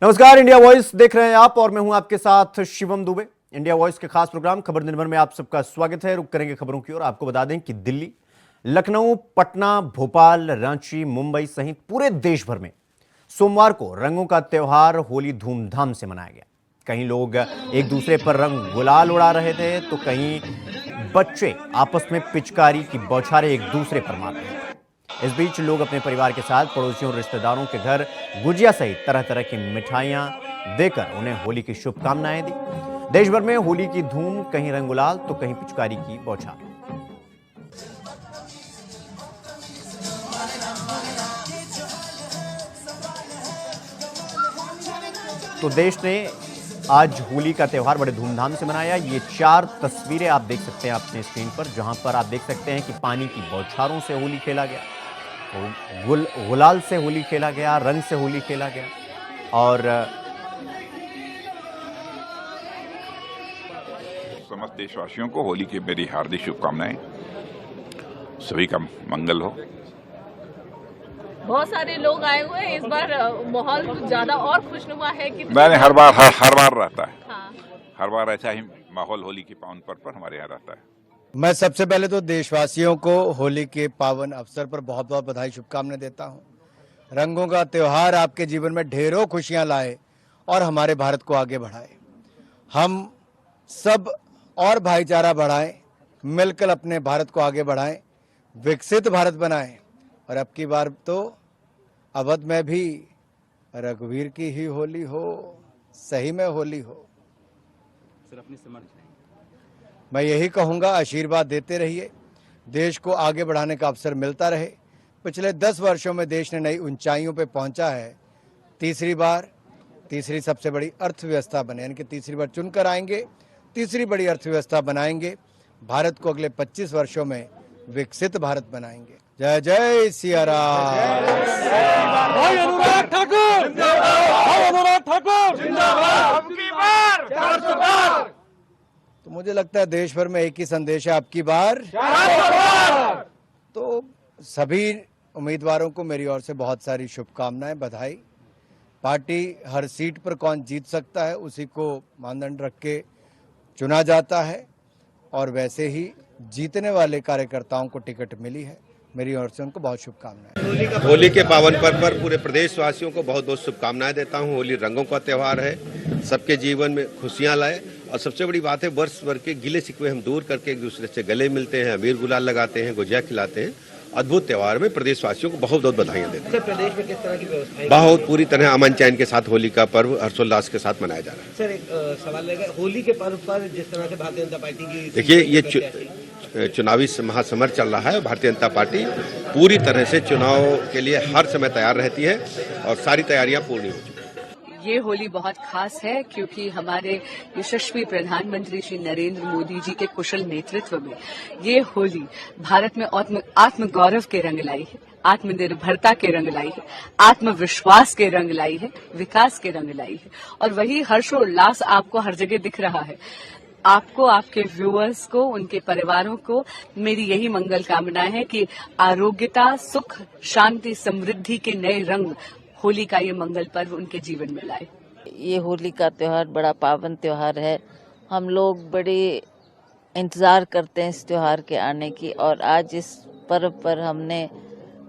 नमस्कार, India voice देख रहे हैं आप और मैं हूं आपके साथ शिवम दुबे। इंडिया वॉइस के खास प्रोग्राम खबर दिन भर में आप सबका स्वागत है। रुक करेंगे खबरों की ओर। आपको बता दें कि दिल्ली, लखनऊ, पटना, भोपाल, रांची, मुंबई सहित पूरे देश भर में सोमवार को रंगों का त्योहार होली धूमधाम से मनाया गया। कहीं लोग एक दूसरे पर रंग गुलाल उड़ा रहे थे तो कहीं बच्चे आपस में पिचकारी की बौछारें एक दूसरे पर मार रहे थे। इस बीच लोग अपने परिवार के साथ पड़ोसियों और रिश्तेदारों के घर गुजिया सहित तरह तरह की मिठाइयां देकर उन्हें होली की शुभकामनाएं दी। देश भर में होली की धूम, कहीं रंग गुलाल तो कहीं पिचकारी की बौछार। तो देश ने आज होली का त्योहार बड़े धूमधाम से मनाया। ये 4 तस्वीरें आप देख सकते हैं अपने स्क्रीन पर, जहां पर आप देख सकते हैं कि पानी की बौछारों से होली खेला गया, गुलाल से होली खेला गया, रंग से होली खेला गया। और समस्त देशवासियों को होली की मेरी हार्दिक शुभकामनाएं। सभी का मंगल हो। बहुत सारे लोग आए हुए हैं। इस बार माहौल कुछ ज्यादा और खुशनुमा है कि मैंने हर बार रहता है। हाँ। हर बार ऐसा ही माहौल होली के पावन पर्व पर हमारे यहाँ रहता है। मैं सबसे पहले तो देशवासियों को होली के पावन अवसर पर बहुत बहुत बधाई शुभकामनाएं देता हूं। रंगों का त्योहार आपके जीवन में ढेरों खुशियां लाए और हमारे भारत को आगे बढ़ाए। हम सब और भाईचारा बढ़ाएं, मिलकर अपने भारत को आगे बढ़ाएं, विकसित भारत बनाएं। और अब की बार तो अवध में भी रघुवीर की ही होली हो, सही में होली हो। सर अपनी समझ मैं यही कहूंगा, आशीर्वाद देते रहिए, देश को आगे बढ़ाने का अवसर मिलता रहे। पिछले 10 वर्षों में देश ने नई ऊंचाइयों पे पहुंचा है। तीसरी सबसे बड़ी अर्थव्यवस्था बने, यानी कि तीसरी बार चुनकर आएंगे, तीसरी बड़ी अर्थव्यवस्था बनाएंगे। भारत को अगले 25 वर्षों में विकसित भारत बनाएंगे। जय जय सिया राम। भाई अनुराग ठाकुर तो मुझे लगता है देश भर में एक ही संदेश है, अब की बार। तो सभी उम्मीदवारों को मेरी ओर से बहुत सारी शुभकामनाएं, बधाई। पार्टी हर सीट पर कौन जीत सकता है उसी को मानदंड रख के चुना जाता है और वैसे ही जीतने वाले कार्यकर्ताओं को टिकट मिली है। मेरी ओर से उनको बहुत शुभकामनाएं। होली के पावन पर्व पर पूरे प्रदेशवासियों को बहुत बहुत शुभकामनाएं देता हूं। होली रंगों का त्योहार है, सबके जीवन में खुशियां लाए। और सबसे बड़ी बात है, वर्ष भर के गिले शिकवे हम दूर करके एक दूसरे से गले मिलते हैं, अबीर गुलाल लगाते हैं, गुजिया खिलाते हैं। अद्भुत त्योहार में प्रदेशवासियों को बहुत बहुत बधाइयां देते हैं। सर प्रदेश में किस तरह की व्यवस्था है? बहुत पूरी तरह अमन चैन के साथ होली का पर्व हर्षोल्लास के साथ मनाया जा रहा है। सर एक सवाल रहेगा, होली के पर्व पर जिस तरह से भारतीय जनता पार्टी की देखिए, ये चुनावी महासमर चल रहा है। भारतीय जनता पार्टी पूरी तरह से चुनाव के लिए हर समय तैयार रहती है और सारी तैयारियां पूर्ण हो चुकी हैं। ये होली बहुत खास है क्योंकि हमारे यशस्वी प्रधानमंत्री श्री नरेंद्र मोदी जी के कुशल नेतृत्व में ये होली भारत में आत्म गौरव के रंग लाई है, आत्मनिर्भरता के रंग लाई है, आत्मविश्वास के रंग लाई है, विकास के रंग लाई है। और वही हर्षोल्लास आपको हर जगह दिख रहा है। आपको, आपके व्यूअर्स को, उनके परिवारों को मेरी यही मंगल कामना है कि आरोग्यता, सुख, शांति, समृद्धि के नए रंग होली का ये मंगल पर्व उनके जीवन में लाए। ये होली का त्योहार बड़ा पावन त्योहार है। हम लोग बड़े इंतजार करते हैं इस त्योहार के आने की और आज इस पर्व पर हमने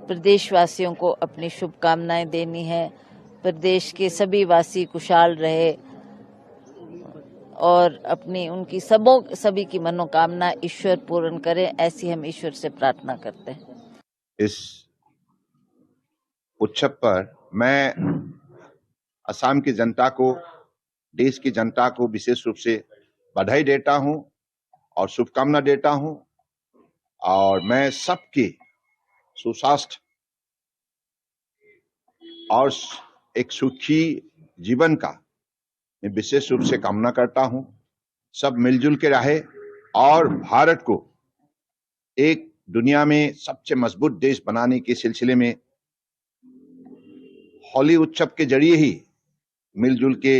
प्रदेशवासियों को अपनी शुभकामनाएं देनी है। प्रदेश के सभी वासी खुशहाल रहे और अपनी उनकी सभी की मनोकामना ईश्वर पूर्ण करे, ऐसी हम ईश्वर से प्रार्थना करते हैं। इस उत्सव पर मैं असम की जनता को, देश की जनता को विशेष रूप से बधाई देता हूं और शुभकामना देता हूं। और मैं सबके सुस्वास्थ्य और एक सुखी जीवन का मैं विशेष रूप से कामना करता हूं। सब मिलजुल के रहे और भारत को एक दुनिया में सबसे मजबूत देश बनाने के सिलसिले में होली उत्सव के जरिए ही मिलजुल के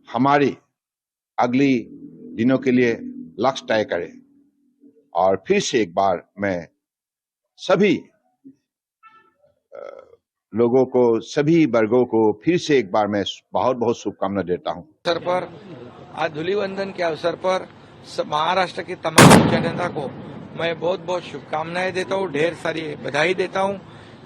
हमारे अगली दिनों के लिए लक्ष्य तय करें। और फिर से एक बार मैं सभी लोगों को, सभी वर्गों को फिर से एक बार मैं बहुत बहुत शुभकामना देता हूं। अवसर पर आज धूलिवंदन के अवसर पर महाराष्ट्र की तमाम जनता को मैं बहुत बहुत शुभकामनाएं देता हूं, ढेर सारी बधाई देता हूं।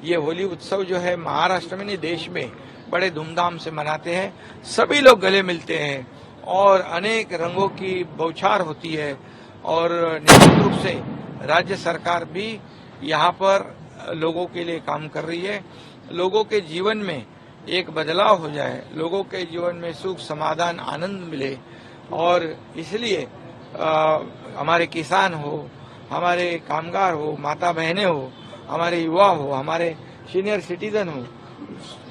ये होली उत्सव जो है महाराष्ट्र में नहीं देश में बड़े धूमधाम से मनाते हैं। सभी लोग गले मिलते हैं और अनेक रंगों की बौछार होती है और निश्चित रूप से राज्य सरकार भी यहाँ पर लोगों के लिए काम कर रही है। लोगों के जीवन में एक बदलाव हो जाए, लोगों के जीवन में सुख समाधान आनंद मिले और इसलिए हमारे किसान हो, हमारे कामगार हो, माता बहनें हो, हमारे युवा हो, हमारे सीनियर सिटीजन हो,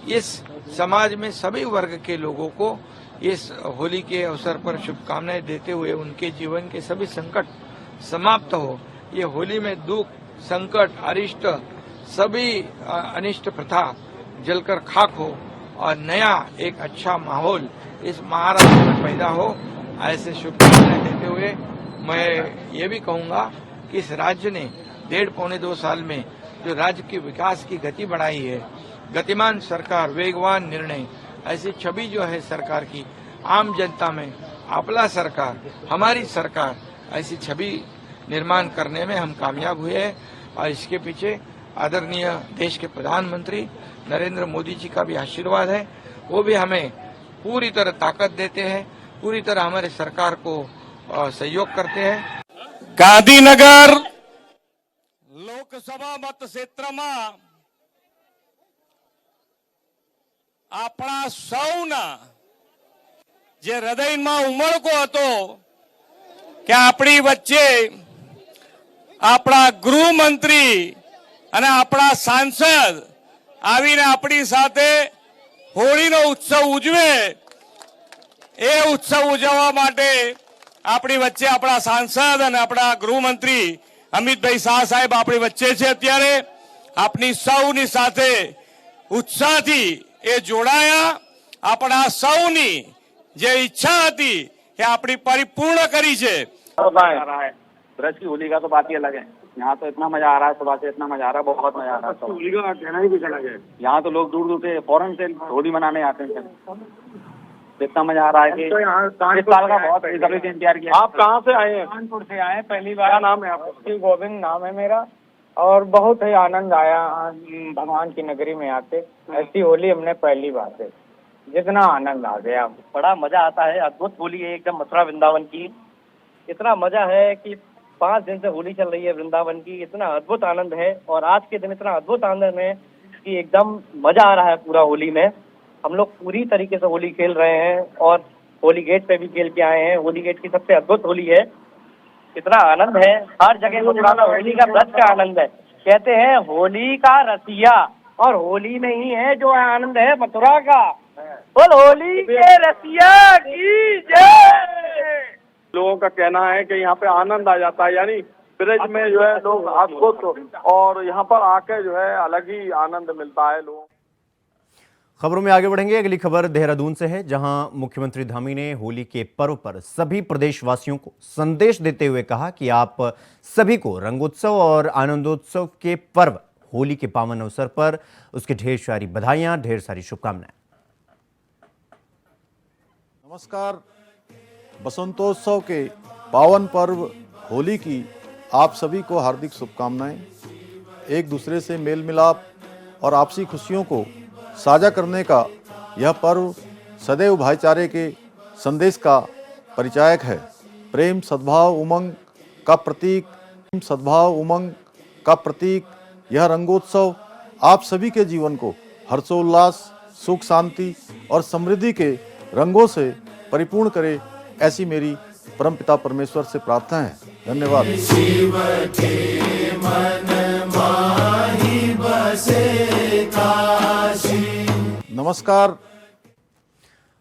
इस समाज में सभी वर्ग के लोगों को इस होली के अवसर पर शुभकामनाएं देते हुए उनके जीवन के सभी संकट समाप्त हो। ये होली में दुख, संकट, अरिष्ट, सभी अनिष्ट प्रथा जलकर खाक हो और नया एक अच्छा माहौल इस महाराष्ट्र में पैदा हो, ऐसे शुभकामनाएं देते हुए मैं ये भी कहूंगा कि इस राज्य ने 1.5-2 साल में जो राज्य की विकास की गति बढ़ाई है, गतिमान सरकार, वेगवान निर्णय, ऐसी छवि जो है सरकार की आम जनता में, आपला सरकार, हमारी सरकार, ऐसी छवि निर्माण करने में हम कामयाब हुए हैं और इसके पीछे आदरणीय देश के प्रधानमंत्री नरेंद्र मोदी जी का भी आशीर्वाद है। वो भी हमें पूरी तरह ताकत देते हैं, पूरी तरह हमारे सरकार को सहयोग करते हैं। गांधीनगर लोकसभा मत क्षेत्र में આપણા સૌના જે હૃદયમાં ઉમળકો હતો કે આપણી વચ્ચે આપણા ગૃહમંત્રી અને આપણા સાંસદ આવીને આપણી સાથે હોળીનો ઉત્સવ ઉજવે, એ ઉત્સવ ઉજવવા માટે આપણી વચ્ચે આપણા સાંસદ અને આપણા ગૃહમંત્રી અમિતભાઈ શાહ સાહેબ આપણી વચ્ચે છે અત્યારે। આપની સૌની સાથે ઉત્સાહથી એ જોડાયા, આપણા સૌની જે ઈચ્છા હતી એ આપણી પરિપૂર્ણ કરી છે। ब्रज की होली का तो बात ही अलग है। यहाँ तो इतना मजा आ रहा है, सुबह से इतना मजा आ रहा है, बहुत मजा आ रहा है। होली का कहना ही कुछ अलग है। यहाँ तो लोग दूर दूर से फॉरेन से होली मनाने आते हैं। इतना मजा आ रहा है कि इस साल का बहुत इंतजार किया। आप कहाँ से आए हैं? कानपुर से आए, पहली बार। क्या नाम है आपका? गोविंद नाम है मेरा और बहुत ही आनंद आया भगवान की नगरी में आते। ऐसी होली हमने पहली बार से, जितना आनंद आ गया, बड़ा मजा आता है। अद्भुत होली है एकदम मथुरा वृंदावन की। इतना मजा है कि 5 दिन से होली चल रही है वृंदावन की। इतना अद्भुत आनंद है और आज के दिन इतना अद्भुत आनंद है कि एकदम मजा आ रहा है पूरा होली में। हम लोग पूरी तरीके से होली खेल रहे हैं और होली गेट पे भी खेल के आए हैं। होली गेट की सबसे अद्भुत होली है। इतना आनंद है, हर जगह मथुरा होली का ब्रज का आनंद है। कहते हैं होली का रसिया, और होली में ही है जो आनंद है मथुरा का। बोल होली के रसिया की जय। लोगों का कहना है कि यहाँ पे आनंद आ जाता है, यानी ब्रज में जो है लोग अद्भुत, और यहाँ पर आके जो है अलग ही आनंद मिलता है लोगों। खबरों में आगे बढ़ेंगे। अगली खबर देहरादून से है, जहां मुख्यमंत्री धामी ने होली के पर्व पर सभी प्रदेशवासियों को संदेश देते हुए कहा कि आप सभी को रंगोत्सव और आनंदोत्सव के पर्व होली के पावन अवसर पर उसके ढेर सारी बधाइयां, ढेर सारी शुभकामनाएं। नमस्कार। बसंतोत्सव के पावन पर्व होली की आप सभी को हार्दिक शुभकामनाएं। एक दूसरे से मेल मिलाप और आपसी खुशियों को साझा करने का यह पर्व सदैव भाईचारे के संदेश का परिचायक है। प्रेम, सद्भाव, उमंग का प्रतीक यह रंगोत्सव आप सभी के जीवन को हर्षोल्लास, सुख, शांति और समृद्धि के रंगों से परिपूर्ण करे, ऐसी मेरी परमपिता परमेश्वर से प्रार्थना है। धन्यवाद। नमस्कार।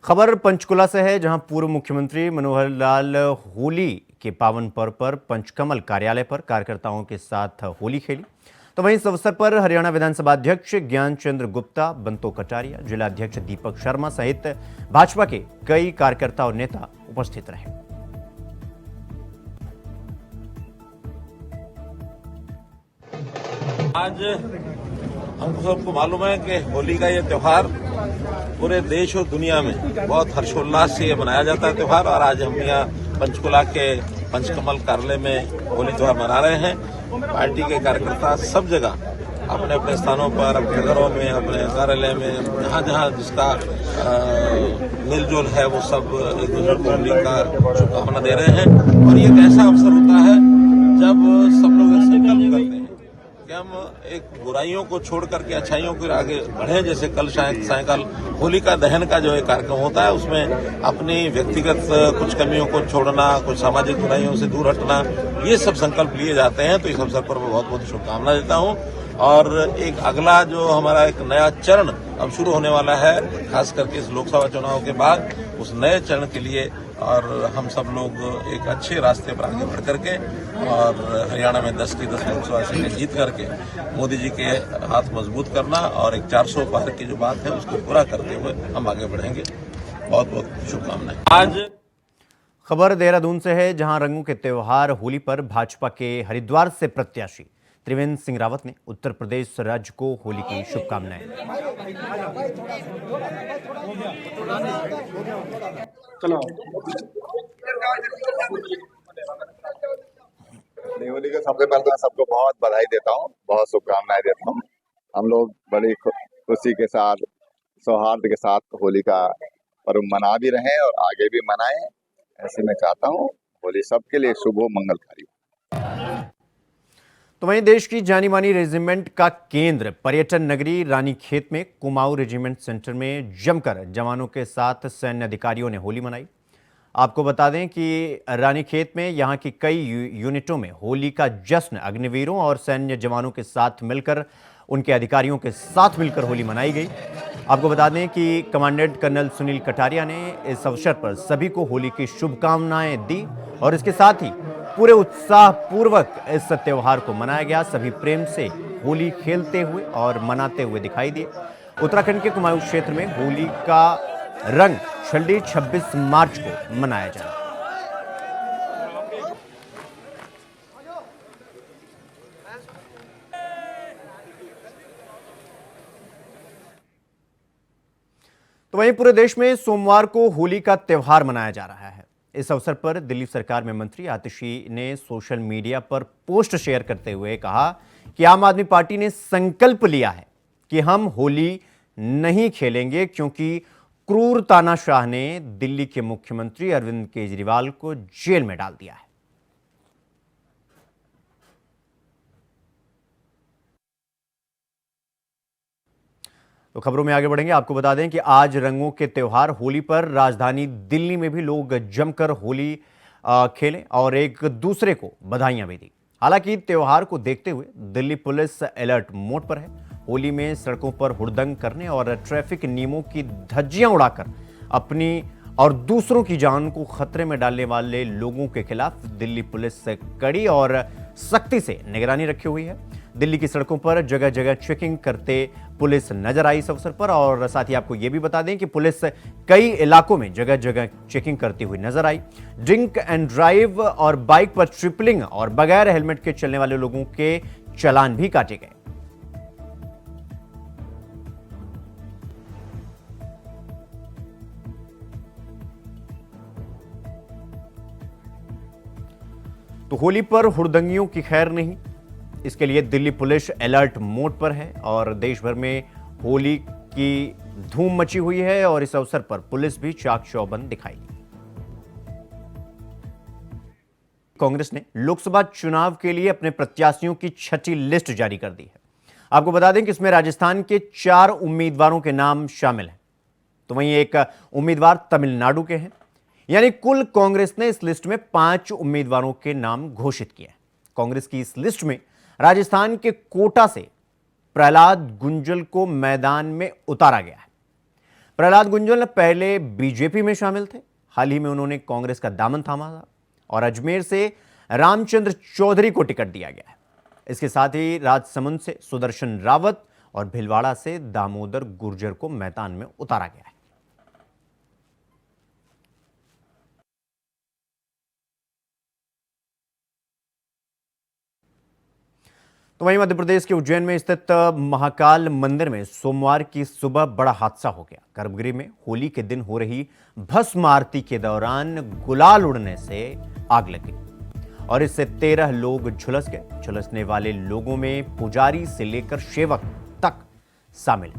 खबर पंचकुला से है, जहां पूर्व मुख्यमंत्री मनोहर लाल होली के पावन पर्व पर पंचकमल कार्यालय पर कार्यकर्ताओं के साथ होली खेली। तो वहीं इस अवसर पर हरियाणा विधानसभा अध्यक्ष ज्ञान चंद्र गुप्ता, बंतो कटारिया, जिला अध्यक्ष दीपक शर्मा सहित भाजपा के कई कार्यकर्ता और नेता उपस्थित रहे। आज हमको सबको मालूम है कि होली का ये त्योहार पूरे देश और दुनिया में बहुत हर्षोल्लास से ये मनाया जाता है त्योहार। और आज हम यहाँ पंचकुला के पंचकमल कार्यालय में होली त्योहार मना रहे हैं। पार्टी के कार्यकर्ता सब जगह अपने अपने स्थानों पर, अपने घरों में, अपने कार्यालय में, जहाँ जहाँ जिसका मिलजुल है वो सब एक दूसरे को होली का शुभकामना दे रहे हैं। और ये एक ऐसा अवसर होता है जब सब लोग संकल्प करते हैं कि हम एक बुराइयों को छोड़ करके अच्छाइयों को आगे बढ़े। जैसे कल सायंकाल होलिका दहन का जो एक कार्यक्रम होता है उसमें अपनी व्यक्तिगत कुछ कमियों को छोड़ना, कुछ सामाजिक बुराइयों से दूर हटना, ये सब संकल्प लिए जाते हैं। तो इस अवसर पर मैं बहुत बहुत शुभकामना देता हूँ। और एक अगला जो हमारा एक नया चरण अब शुरू होने वाला है, खास करके इस लोकसभा चुनाव के बाद, उस नए चरण के लिए और हम सब लोग एक अच्छे रास्ते पर आगे बढ़ करके और हरियाणा में 10 की 10 लोकसभा सीटें जीत करके मोदी जी के हाथ मजबूत करना और एक 400 पार की जो बात है उसको पूरा करते हुए हम आगे बढ़ेंगे। बहुत बहुत शुभकामनाएं। आज खबर देहरादून से है, जहां रंगों के त्योहार होली पर भाजपा के हरिद्वार से प्रत्याशी त्रिवेंद्र सिंह रावत ने उत्तर प्रदेश राज्य को होली की शुभकामनाएं। होली के सबसे पहले मैं सबको बहुत बधाई देता हूँ, बहुत शुभकामनाएं देता हूँ। हम लोग बड़ी खुशी के साथ, सौहार्द के साथ होली का पर्व मना भी रहे हैं और आगे भी मनाएं। ऐसे मैं चाहता हूँ होली सबके लिए शुभ हो, मंगलकारी। तो वहीं देश की जानी मानी रेजिमेंट का केंद्र पर्यटन नगरी रानीखेत में कुमाऊं रेजिमेंट सेंटर में जमकर जवानों के साथ सैन्य अधिकारियों ने होली मनाई। आपको बता दें कि रानीखेत में यहां की कई यूनिटों में होली का जश्न अग्निवीरों और सैन्य जवानों के साथ मिलकर, उनके अधिकारियों के साथ मिलकर होली मनाई गई। आपको बता दें कि कमांडेंट कर्नल सुनील कटारिया ने इस अवसर पर सभी को होली की शुभकामनाएं दी और इसके साथ ही पूरे उत्साह पूर्वक इस त्योहार को मनाया गया। सभी प्रेम से होली खेलते हुए और मनाते हुए दिखाई दिए। उत्तराखंड के कुमाऊं क्षेत्र में होली का रंग छल्ली 26 मार्च को मनाया जाएगा। तो वहीं पूरे देश में सोमवार को होली का त्योहार मनाया जा रहा है। इस अवसर पर दिल्ली सरकार में मंत्री आतिशी ने सोशल मीडिया पर पोस्ट शेयर करते हुए कहा कि आम आदमी पार्टी ने संकल्प लिया है कि हम होली नहीं खेलेंगे क्योंकि क्रूर तानाशाह ने दिल्ली के मुख्यमंत्री अरविंद केजरीवाल को जेल में डाल दिया है। तो खबरों में आगे बढ़ेंगे। आपको बता दें कि आज रंगों के त्योहार होली पर राजधानी दिल्ली में भी लोग जमकर होली खेले और एक दूसरे को बधाइयां भी दी। हालांकि त्योहार को देखते हुए दिल्ली पुलिस अलर्ट मोड पर है। होली में सड़कों पर हुड़दंग करने और ट्रैफिक नियमों की धज्जियां उड़ाकर अपनी और दूसरों की जान को खतरे में डालने वाले लोगों के खिलाफ दिल्ली पुलिस कड़ी और सख्ती से निगरानी रखी हुई है। दिल्ली की सड़कों पर जगह जगह चेकिंग करते पुलिस नजर आई इस अवसर पर। और साथ ही आपको यह भी बता दें कि पुलिस कई इलाकों में जगह जगह चेकिंग करती हुई नजर आई। ड्रिंक एंड ड्राइव और बाइक पर ट्रिपलिंग और बगैर हेलमेट के चलने वाले लोगों के चालान भी काटे गए। तो होली पर हुड़दंगियों की खैर नहीं, इसके लिए दिल्ली पुलिस अलर्ट मोड पर है और देश भर में होली की धूम मची हुई है और इस अवसर पर पुलिस भी चाक चौबंद दिखाई। कांग्रेस ने लोकसभा चुनाव के लिए अपने प्रत्याशियों की छठी लिस्ट जारी कर दी है। आपको बता दें कि इसमें राजस्थान के 4 उम्मीदवारों के नाम शामिल हैं, तो वहीं एक उम्मीदवार तमिलनाडु के हैं। यानी कुल कांग्रेस ने इस लिस्ट में 5 उम्मीदवारों के नाम घोषित किए हैं। कांग्रेस की इस लिस्ट में राजस्थान के कोटा से प्रहलाद गुंजल को मैदान में उतारा गया है। प्रहलाद गुंजल पहले बीजेपी में शामिल थे, हाल ही में उन्होंने कांग्रेस का दामन थामा था और अजमेर से रामचंद्र चौधरी को टिकट दिया गया है। इसके साथ ही राजसमंद से सुदर्शन रावत और भिलवाड़ा से दामोदर गुर्जर को मैदान में उतारा गया है। तो तो वहीं मध्य प्रदेश के उज्जैन में स्थित महाकाल मंदिर में सोमवार की सुबह बड़ा हादसा हो गया। गर्भगृह में होली के दिन हो रही भस्म आरती के दौरान गुलाल उड़ने से आग लगी और इससे 13 लोग झुलस गए। झुलसने वाले लोगों में पुजारी से लेकर सेवक तक शामिल।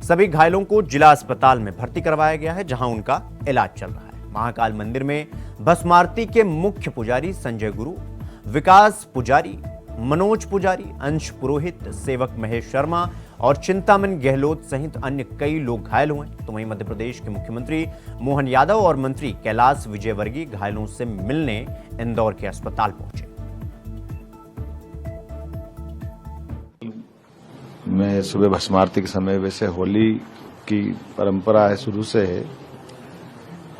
सभी घायलों को जिला अस्पताल में भर्ती करवाया गया है, जहां उनका इलाज चल रहा है। महाकाल मंदिर में भस्म आरती के मुख्य पुजारी संजय गुरु, विकास पुजारी, मनोज पुजारी, अंश पुरोहित, सेवक महेश शर्मा और चिंतामन गहलोत सहित अन्य कई लोग घायल हुए। तो वहीं मध्य प्रदेश के मुख्यमंत्री मोहन यादव और मंत्री कैलाश विजयवर्गीय घायलों से मिलने इंदौर के अस्पताल पहुंचे। मैं सुबह भस्म आरती के समय, वैसे होली की परंपरा है, शुरू से है,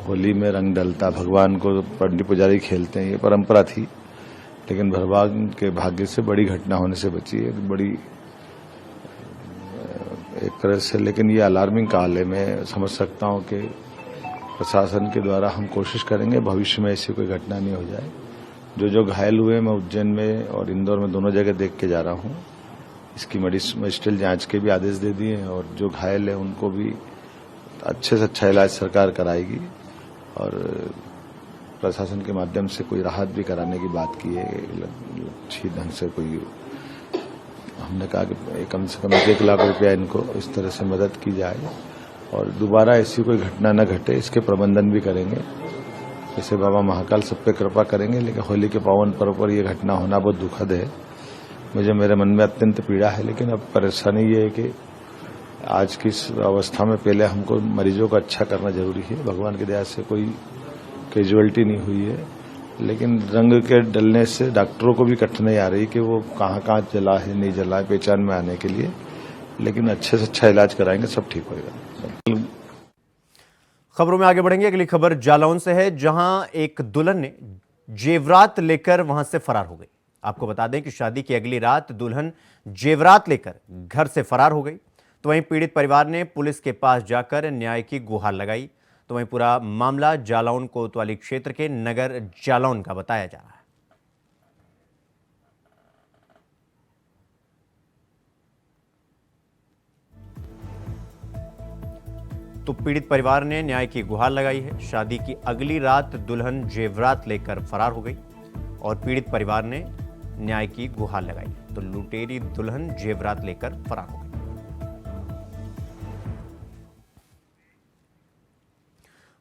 होली में रंग डलता, भगवान को पंडित पुजारी खेलते हैं, ये परंपरा थी। लेकिन भगवान के भाग्य से बड़ी घटना होने से बची है, बड़ी एक तरह से। लेकिन ये अलार्मिंग काल है। मैं समझ सकता हूं कि प्रशासन के द्वारा हम कोशिश करेंगे भविष्य में ऐसी कोई घटना नहीं हो जाए। जो घायल हुए मैं उज्जैन में और इंदौर में दोनों जगह देख के जा रहा हूं। इसकी मेडिकल जांच के भी आदेश दे दिए हैं और जो घायल है उनको भी अच्छे से अच्छा इलाज सरकार कराएगी और प्रशासन के माध्यम से कोई राहत भी कराने की बात की है। अच्छी ढंग से कोई, हमने कहा कि कम से कम 1 लाख रुपया इनको इस तरह से मदद की जाए और दोबारा ऐसी कोई घटना न घटे, इसके प्रबंधन भी करेंगे। जैसे बाबा महाकाल सब पे कृपा करेंगे, लेकिन होली के पावन पर्व पर यह घटना होना बहुत दुखद है। मुझे, मेरे मन में अत्यंत पीड़ा है। लेकिन अब परेशानी ये है कि आज की इस अवस्था में पहले हमको मरीजों को अच्छा करना जरूरी है। भगवान की दया से कोई कैजुअलिटी नहीं हुई है, लेकिन रंग के डलने से डॉक्टरों को भी कठिनाई आ रही कि वो कहाँ जला है, नहीं जला है, पहचान में आने के लिए। लेकिन अच्छे से अच्छा इलाज कराएंगे, सब ठीक होगा। खबरों में आगे बढ़ेंगे। अगली खबर जालौन से है, जहां एक दुल्हन ने जेवरात लेकर वहां से फरार हो गई। आपको बता दें कि शादी की अगली रात दुल्हन जेवरात लेकर घर से फरार हो गई। तो वहीं पीड़ित परिवार ने पुलिस के पास जाकर न्याय की गुहार लगाई। तो वहीं पूरा मामला जालौन कोतवाली क्षेत्र के नगर जालौन का बताया जा रहा है। तो पीड़ित परिवार ने न्याय की गुहार लगाई है। शादी की अगली रात दुल्हन जेवरात लेकर फरार हो गई और पीड़ित परिवार ने न्याय की गुहार लगाई। तो लुटेरी दुल्हन जेवरात लेकर फरार हो गई।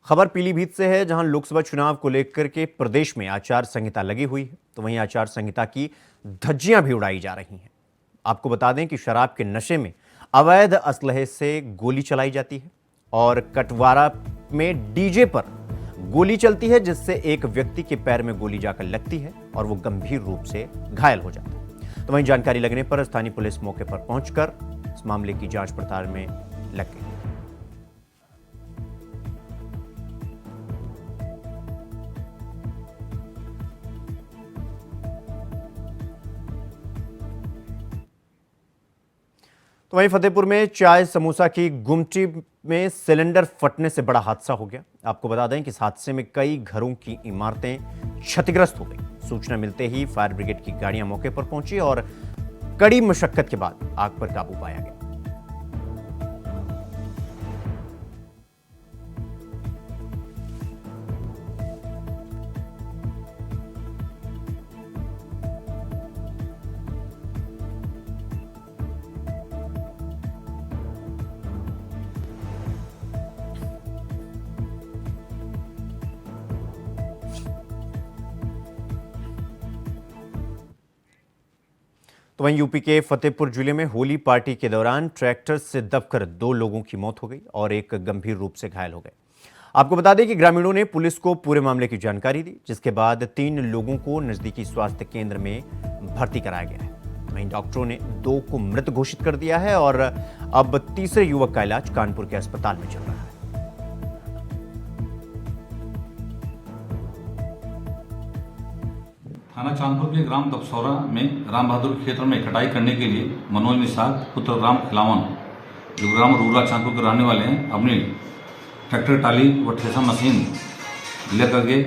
खबर पीलीभीत से है, जहां लोकसभा चुनाव को लेकर के प्रदेश में आचार संहिता लगी हुई है। तो वहीं आचार संहिता की धज्जियां भी उड़ाई जा रही हैं। आपको बता दें कि शराब के नशे में अवैध असलहे से गोली चलाई जाती है और कटवारा में डीजे पर गोली चलती है, जिससे एक व्यक्ति के पैर में गोली जाकर लगती है और वो गंभीर रूप से घायल हो जाता है। तो वहीं जानकारी लगने पर स्थानीय पुलिस मौके पर पहुंचकर इस मामले की जांच पड़ताल में लग गई। तो वहीं फतेहपुर में चाय समोसा की गुमटी में सिलेंडर फटने से बड़ा हादसा हो गया। आपको बता दें कि इस हादसे में कई घरों की इमारतें क्षतिग्रस्त हो गई। सूचना मिलते ही फायर ब्रिगेड की गाड़ियां मौके पर पहुंची और कड़ी मशक्कत के बाद आग पर काबू पाया गया। तो वहीं यूपी के फतेहपुर जिले में होली पार्टी के दौरान ट्रैक्टर से दबकर 2 लोगों की मौत हो गई और एक गंभीर रूप से घायल हो गए। आपको बता दें कि ग्रामीणों ने पुलिस को पूरे मामले की जानकारी दी, जिसके बाद 3 लोगों को नजदीकी स्वास्थ्य केंद्र में भर्ती कराया गया है। वहीं डॉक्टरों ने 2 को मृत घोषित कर दिया है और अब तीसरे युवक का इलाज कानपुर के अस्पताल में चल रहा है। थाना चांदपुर के ग्राम दबसौरा में राम बहादुर क्षेत्र में कटाई करने के लिए मनोज निषाद पुत्र राम खिलावन, जो ग्राम रूरा चांदपुर के रहने वाले हैं, अपनी ट्रैक्टर टाली व ठेसा मशीन लेकर के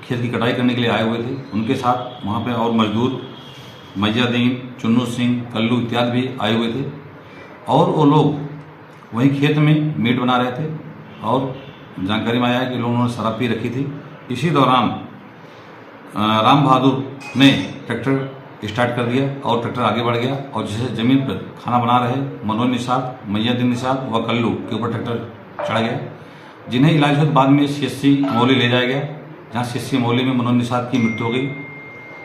खेत की कटाई करने के लिए आए हुए थे। उनके साथ वहां पे और मजदूर मैयादीन, चुन्नू सिंह, कल्लू इत्यादि भी आए हुए थे और वो लोग वहीं खेत में मीट बना रहे थे और जानकारी में आया है कि लोगों ने शराब पी रखी थी। इसी दौरान राम बहादुर ने ट्रैक्टर स्टार्ट कर दिया और ट्रैक्टर आगे बढ़ गया और जैसे जमीन पर खाना बना रहे मनोज निषाद, मैयादीन निषाद व कल्लू के ऊपर ट्रैक्टर चढ़ गया, जिन्हें इलाज के बाद में CHC मौली ले जाया गया, जहां CHC मौली में मनोज निषाद की मृत्यु हो गई।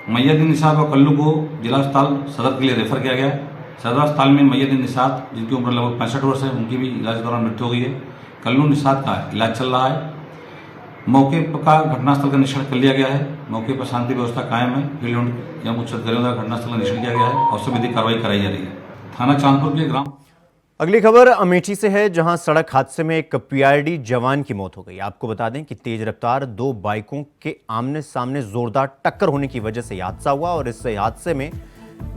मैयादीन निषाद व कल्लू को जिला अस्पताल सदर के लिए रेफर किया गया। सदर अस्पताल में मैयादीन निषाद, जिनकी उम्र लगभग 65 वर्ष है, उनकी भी इलाज के दौरान मृत्यु हो गई है। कल्लू निषाद का इलाज चल रहा है। मौके का घटनास्थल का निरीक्षण कर लिया गया है। मौके पर शांति व्यवस्था कायम है। फील्ड एवं उच्च अधिकारियों द्वारा घटनास्थल का निरीक्षण किया गया है और संविधिक कार्रवाई कराई जा रही है। थाना चांदपुर के ग्राम। अगली खबर अमेठी से है, जहां सड़क हादसे में एक PRD जवान की मौत हो गई। आपको बता दें कि तेज रफ्तार 2 बाइकों के आमने सामने जोरदार टक्कर होने की वजह से हादसा हुआ और इस हादसे में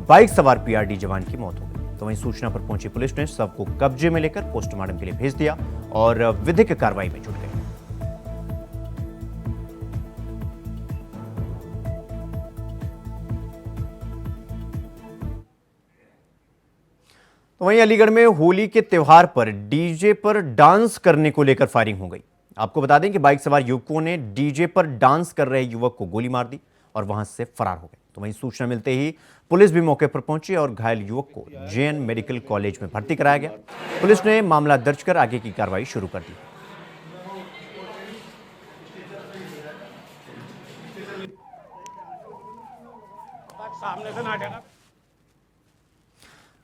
बाइक सवार PRD जवान की मौत हो गई। तो वहीं सूचना पर पहुंची पुलिस ने शव को कब्जे में लेकर पोस्टमार्टम के लिए भेज दिया और विधिक कार्रवाई में जुट गई। तो वहीं अलीगढ़ में होली के त्योहार पर डीजे पर डांस करने को लेकर फायरिंग हो गई। आपको बता दें कि बाइक सवार युवकों ने डीजे पर डांस कर रहे युवक को गोली मार दी और वहां से फरार हो गए। तो वहीं सूचना मिलते ही पुलिस भी मौके पर पहुंची और घायल युवक को JN मेडिकल कॉलेज में भर्ती कराया गया। पुलिस ने मामला दर्ज कर आगे की कार्रवाई शुरू कर दी।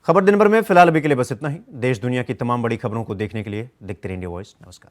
खबर दिन भर में फिलहाल अभी के लिए बस इतना ही। देश दुनिया की तमाम बड़ी खबरों को देखने के लिए देखते रहिए इंडिया वॉइस। नमस्कार।